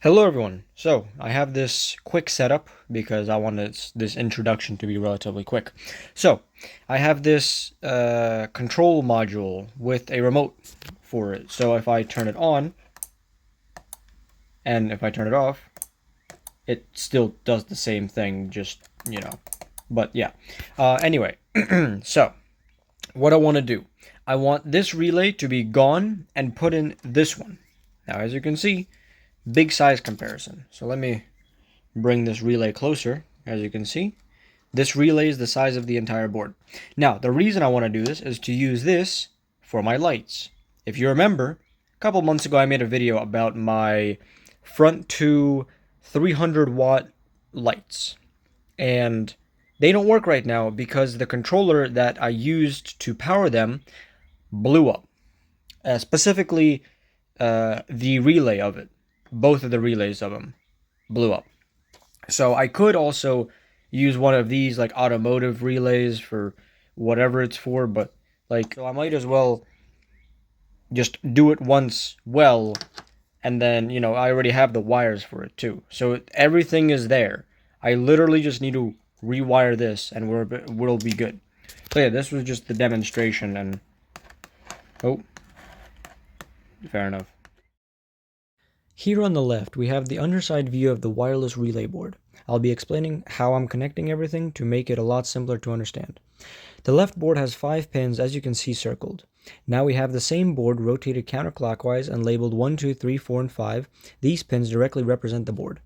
Hello everyone. So I have this quick setup because I wanted this introduction to be relatively quick. So I have this control module with a remote for it. So if I turn it on and if I turn it off, it still does the same thing, just, but yeah. Anyway, so what I want to do, I want this relay to be gone and put in this one. Now, as you can see, big size comparison. So let me bring this relay closer. As you can see, this relay is the size of the entire board. Now, the reason I want to do this is to use this for my lights. If you remember, a couple months ago I made a video about my front two 300 watt lights, and they don't work right now because the controller that I used to power them blew up. Specifically, the relay of it, both of the relays of them blew up. So I could also use one of these like automotive relays for whatever it's for, but so I might as well just do it once well, and then I already have the wires for it too. So everything is there. I literally just need to rewire this and we'll be good. So yeah, this was just the demonstration, and oh, fair enough. Here on the left, we have the underside view of the wireless relay board. I'll be explaining how I'm connecting everything to make it a lot simpler to understand. The left board has 5 pins, as you can see circled. Now we have the same board rotated counterclockwise and labeled 1, 2, 3, 4, and 5. These pins directly represent the board.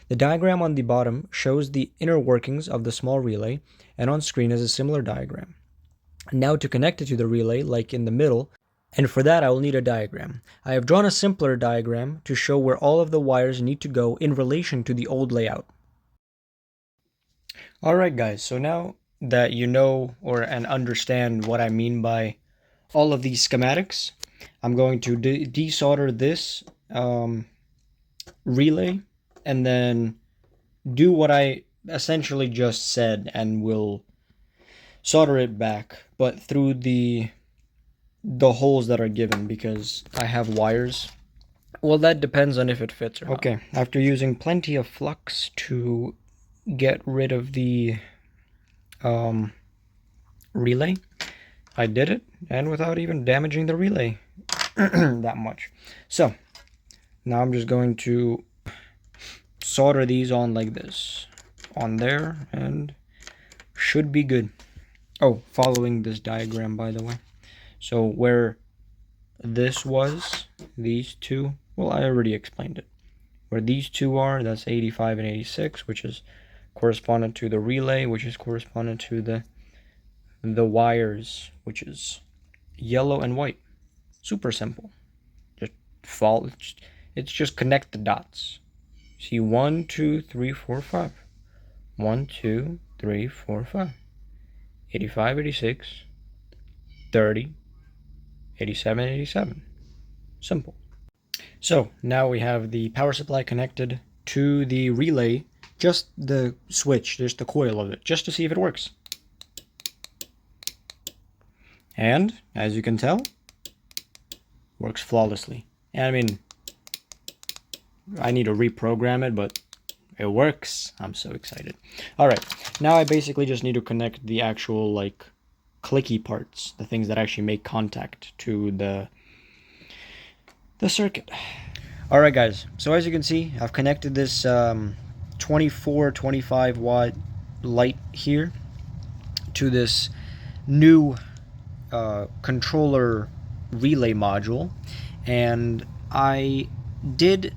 The diagram on the bottom shows the inner workings of the small relay, and on screen is a similar diagram. Now to connect it to the relay, like in the middle, and for that I will need a diagram. I have drawn a simpler diagram to show where all of the wires need to go in relation to the old layout. Alright guys, so now that you know and understand what I mean by all of these schematics, I'm going to desolder this relay and then do what I essentially just said, and will solder it back, but through the holes that are given, because I have wires. Well, that depends on if it fits or not. Okay, after using plenty of flux to get rid of the relay, I did it, and without even damaging the relay that much. So now I'm just going to solder these on like this, on there, and should be good. Oh, following this diagram, by the way. So where this was, these two, well, I already explained it. Where these two are, that's 85 and 86, which is correspondent to the relay, which is correspondent to the wires, which is yellow and white. Super simple. Just follow. It's just connect the dots. See, 1, 2, 3, 4, 5. 1, 2, 3, 4, 5. 85, 86, 30, 87, 87. Simple. So now we have the power supply connected to the relay, just the switch, just the coil of it, just to see if it works. And as you can tell, works flawlessly. And I mean, I need to reprogram it, but it works. I'm so excited. Alright, now I basically just need to connect the actual clicky parts, the things that actually make contact, to the circuit. Alright guys, so as you can see, I've connected this 25 watt light here to this new controller relay module, and I did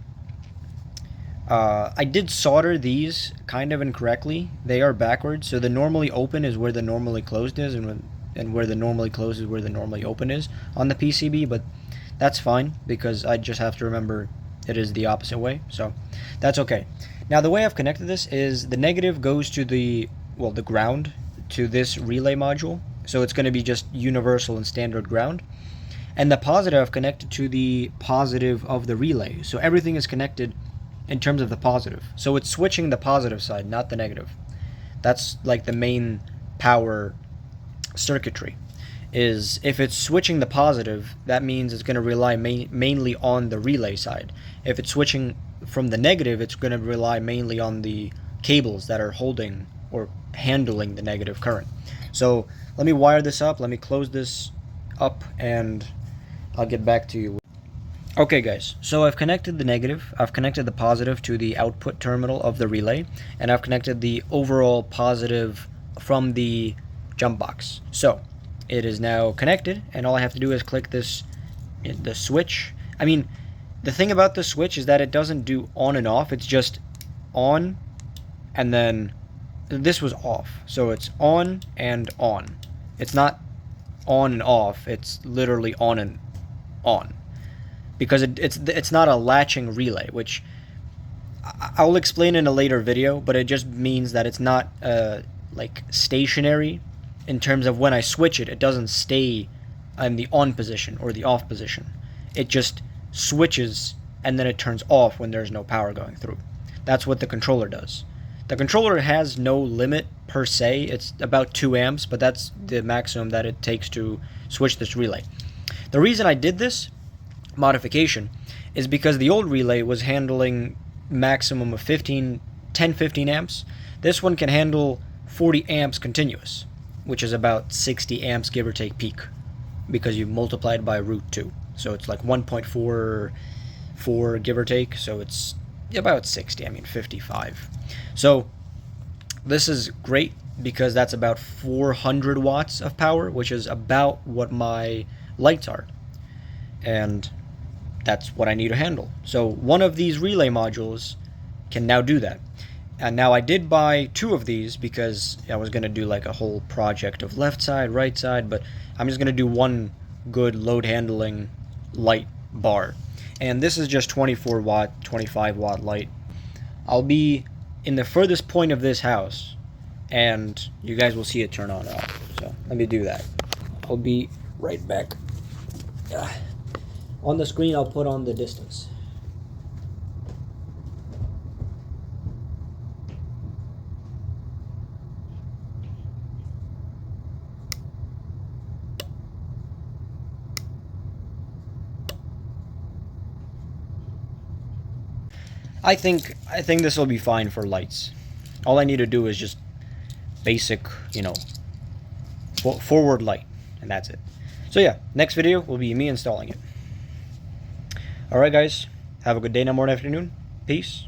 solder these kind of incorrectly. They are backwards, so the normally open is where the normally closed is, and where the normally closed is where the normally open is on the PCB, but that's fine because I just have to remember it is the opposite way, so that's okay. Now the way I've connected this is the negative goes to the ground, to this relay module, so it's going to be just universal and standard ground, and the positive I've connected to the positive of the relay, so everything is connected in terms of the positive, so it's switching the positive side, not the negative. That's like the main power circuitry. is if it's switching the positive, that means it's going to rely mainly on the relay side. If it's switching from the negative, it's going to rely mainly on the cables that are holding or handling the negative current. So let me wire this up, let me close this up, and I'll get back to you. Okay guys, so I've connected the negative, I've connected the positive to the output terminal of the relay, and I've connected the overall positive from the jump box. So it is now connected, and all I have to do is click the switch. I mean, the thing about the switch is that it doesn't do on and off, it's just on, and then this was off. So it's on and on. It's not on and off, it's literally on and on. Because it's not a latching relay, which I'll explain in a later video, but it just means that it's not like stationary in terms of when I switch it, it doesn't stay in the on position or the off position. It just switches and then it turns off when there's no power going through. That's what the controller does. The controller has no limit per se. It's about 2 amps, but that's the maximum that it takes to switch this relay. The reason I did this modification is because the old relay was handling maximum of 10-15 amps. This one can handle 40 amps continuous, which is about 60 amps give or take peak, because you multiply it by √2. So it's like 1.44 give or take, so it's about 60, I mean 55. So this is great because that's about 400 watts of power, which is about what my lights are. And that's what I need to handle. So one of these relay modules can now do that. And now I did buy 2 of these because I was going to do like a whole project of left side, right side, but I'm just going to do one good load handling light bar. And this is just 24 watt, 25 watt light. I'll be in the furthest point of this house and you guys will see it turn on and off. So let me do that. I'll be right back. On the screen I'll put on the distance. I think this will be fine for lights. All I need to do is just basic, forward light, and that's it. So yeah, next video will be me installing it. Alright guys, have a good day, night, morning, afternoon. Peace.